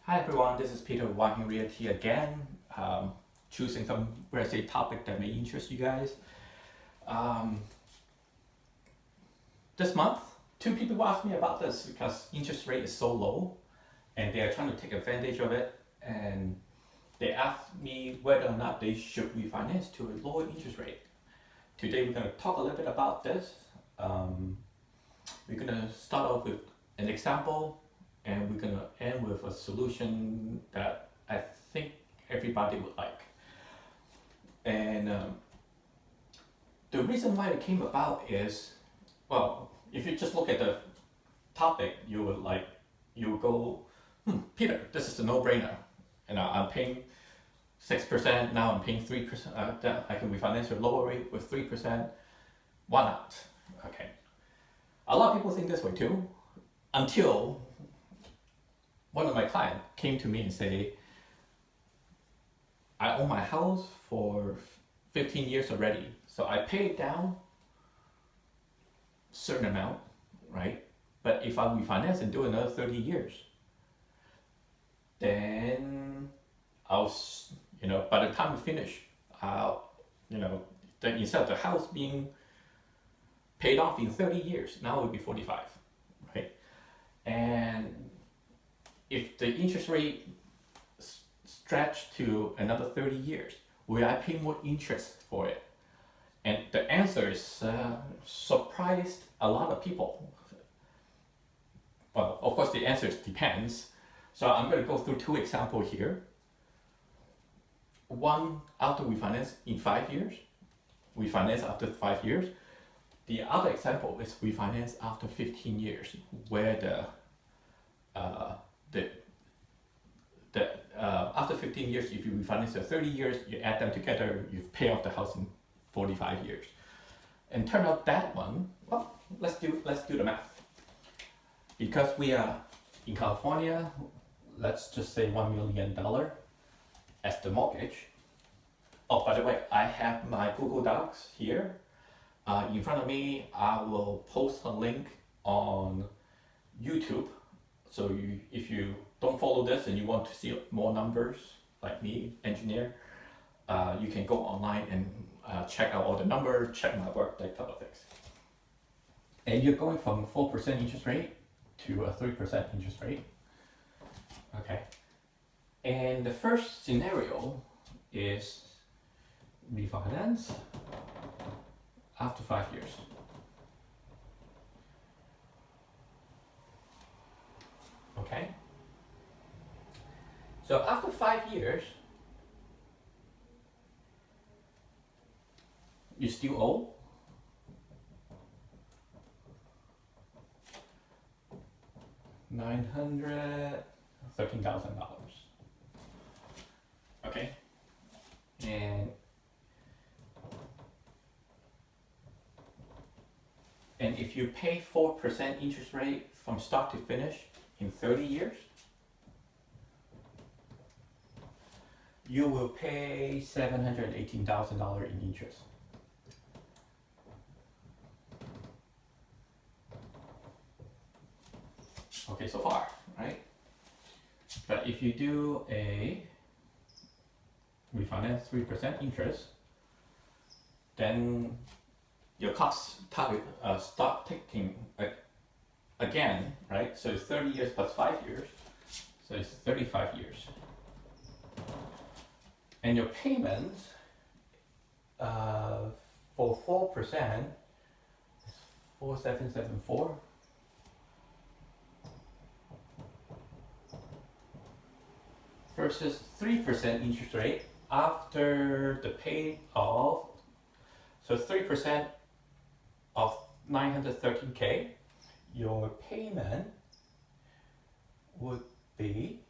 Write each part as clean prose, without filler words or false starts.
Hi everyone, this is Peter Wang Realty again, choosing some real estate topic that may interest you guys. Um, this month, two people asked me about this because interest rate is so low and they are trying to take advantage of it, and they asked me whether or not they should refinance to a lower interest rate. Today we're going to talk a little bit about this. We're going to start off with an example and we're gonna end with a solution that I think everybody would like. And the reason why it came about is, well, if you just look at the topic, you would go, Peter, this is a no-brainer. And I'm paying 6%, now I'm paying 3%, I can refinance at a lower rate with 3%, why not? Okay. A lot of people think this way too, until one of my clients came to me and say, I own my house for 15 years already, so I paid down a certain amount, right? But if I refinance and do another 30 years, then by the time we finish, then instead of the house being paid off in 30 years, now it will be 45, right? And if the interest rate stretch to another 30 years, will I pay more interest for it? And the answer is surprised a lot of people. Well, of course the answer depends. So I'm going to go through two examples here. One after refinance in 5 years, refinance after 5 years. The other example is refinance after 15 years, where after 15 years, if you refinance the 30 years, you add them together, you pay off the house in 45 years. And turn out that one, well, let's do the math. Because we are in California, let's just say $1 million as the mortgage. Oh, by the way, I have my Google Docs here. In front of me, I will post a link on YouTube. So if you don't follow this and you want to see more numbers, like me, engineer, you can go online and check out all the numbers, check my work, that type of things. And you're going from a 4% interest rate to a 3% interest rate. Okay. And the first scenario is refinance after 5 years. Okay. So after 5 years, you still owe $913,000. Okay. And if you pay 4% interest rate from start to finish in 30 years, you will pay $718,000 in interest. Okay, so far, right? But if you do a refinance 3% interest, then your costs start taking again, right? So it's 30 years plus 5 years, so it's 35 years. And your payments for 4% is 4,774. Versus 3% interest rate after the pay of, so 3% of 913K, your payment would be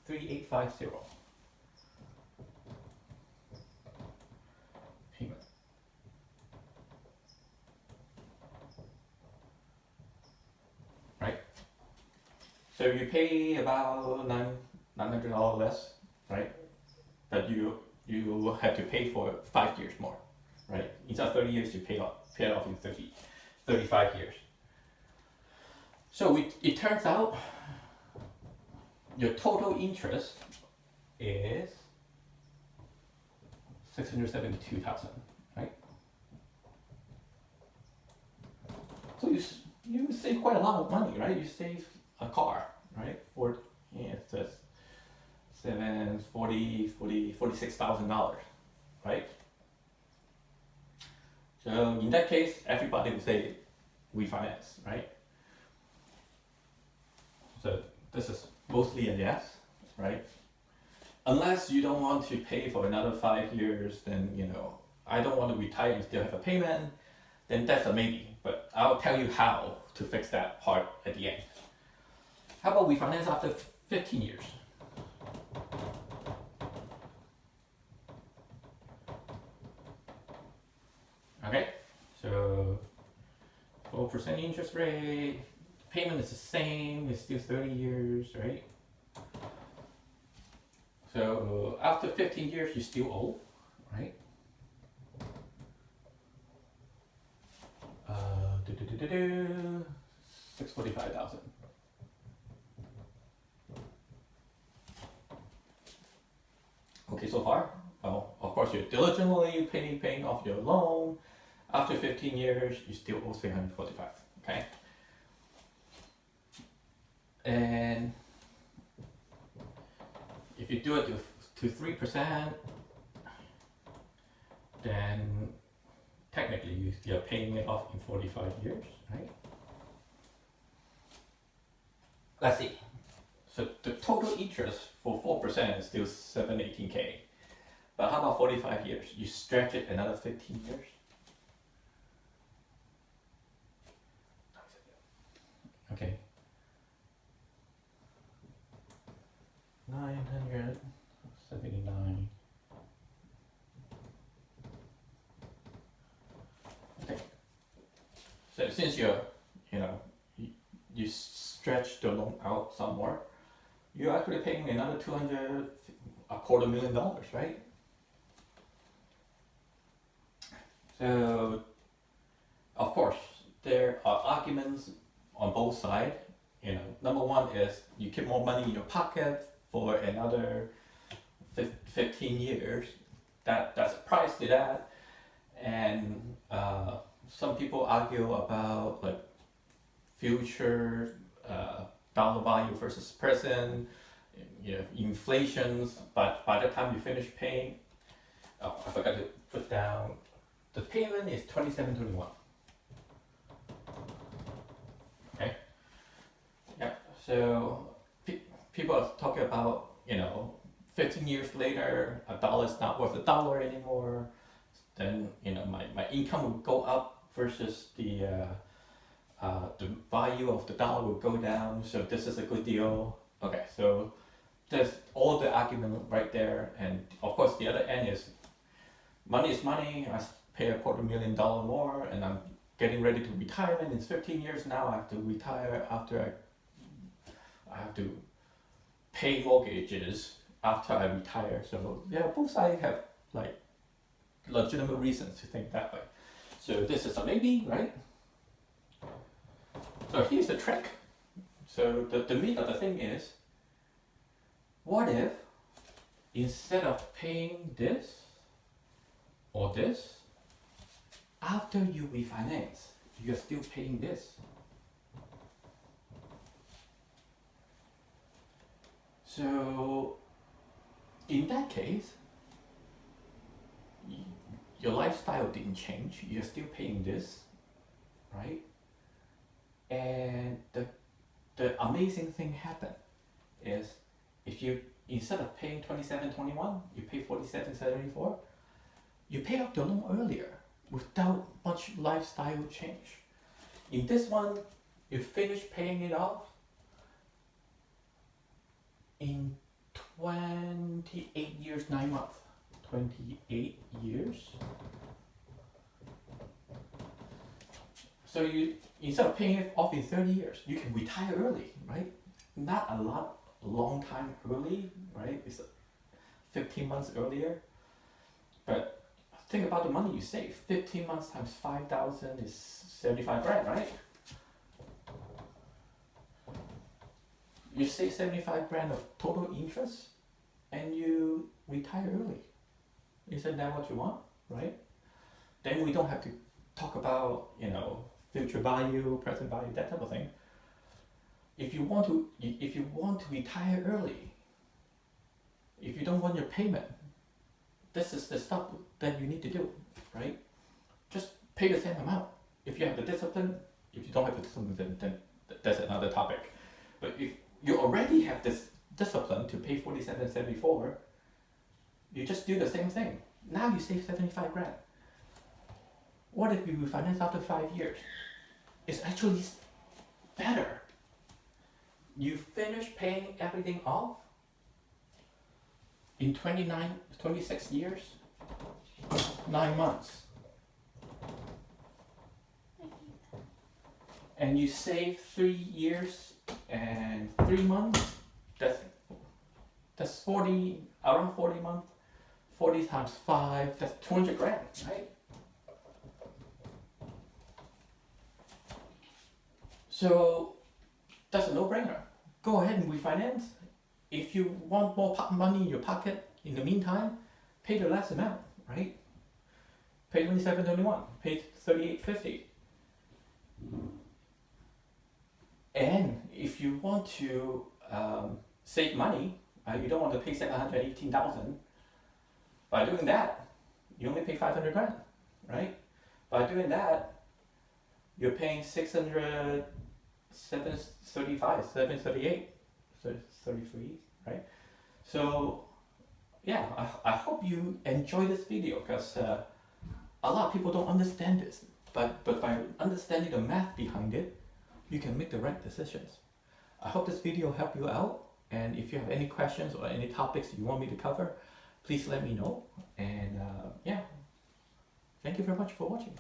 3,850. Payment. Right? So you pay about $900 less, right? But you have to pay for 5 years more, right? Instead of 30 years, you pay it off in 35 years. So it turns out your total interest is 672,000, right? So you save quite a lot of money, right? You save a car, right? It says $46,000, right? So in that case, everybody would say refinance, right? So this is mostly a yes, right? Unless you don't want to pay for another 5 years, then I don't want to retire and still have a payment, then that's a maybe. But I'll tell you how to fix that part at the end. How about refinance after 15 years? Okay, so 4% interest rate, payment is the same, it's still 30 years, right? So after 15 years, you still owe, right? 645,000. Okay, so far, well, of course, you're diligently paying off your loan. After 15 years, you still owe 345. Okay, and if you do it to 3%, then technically you're paying it off in 45 years, right? Let's see. So the total interest for 4% is still 718K. But how about 45 years? You stretch it another 15 years. Okay. 979. Okay. So since you stretch the loan out some more, you're actually paying another $225,000, right? So, of course, there are arguments on both sides. Number one is you keep more money in your pocket for another 15 years. That's a price to that. And some people argue about like future dollar value versus present, inflations. But by the time you finish paying, I forgot to put down. The payment is 2721. Okay. Yeah. So people are talking about 15 years later, a dollar is not worth a dollar anymore. Then my income will go up versus the value of the dollar will go down. So this is a good deal. Okay. So there's all the argument right there, and of course the other end is money is money. I pay $250,000 more, and I'm getting ready to retire in 15 years now. I have to retire after I have to pay mortgages after I retire. So yeah, both sides have like legitimate reasons to think that way. So this is a maybe, right? So here's the trick. So the meat of the thing is, what if instead of paying this or this, after you refinance, you're still paying this? So in that case, your lifestyle didn't change, you're still paying this, right? And the amazing thing happened is, if you, instead of paying 2721, you pay 4774, you pay off the loan earlier without much lifestyle change. In this one, you finish paying it off in 28 years, 9 months. 28 years. So you, instead of paying it off in 30 years, you can retire early, right? Not a long time early, right? It's 15 months earlier. But think about the money you save. 15 months times 5,000 is 75 grand, right? you save 75 grand of total interest and you retire early. Isn't that what you want, right? Then we don't have to talk about, future value, present value, that type of thing. If you want to retire early, if you don't want your payment, this is the stuff that you need to do, right? Just pay the same amount. If you have the discipline, if you don't have the discipline, then that's another topic. But if you already have this discipline to pay 47.74, you just do the same thing. Now you save 75 grand. What if you refinance after 5 years? It's actually better. You finish paying everything off in 26 years, 9 months. And you save 3 years and 3 months. That's 40, around 40 months. 40 times 5, that's 200 grand, right? So that's a no-brainer. Go ahead and refinance. If you want more money in your pocket in the meantime, pay the less amount, right? Pay $27.21, pay $38.50. And if you want to save money, you don't want to pay $718,000. By doing that, you only pay 500 grand, right? By doing that, you're paying 735, 738, 33, right? So, yeah, I hope you enjoy this video because a lot of people don't understand this. But by understanding the math behind it, you can make the right decisions. I hope this video helped you out. And if you have any questions or any topics you want me to cover, please let me know. And yeah, thank you very much for watching.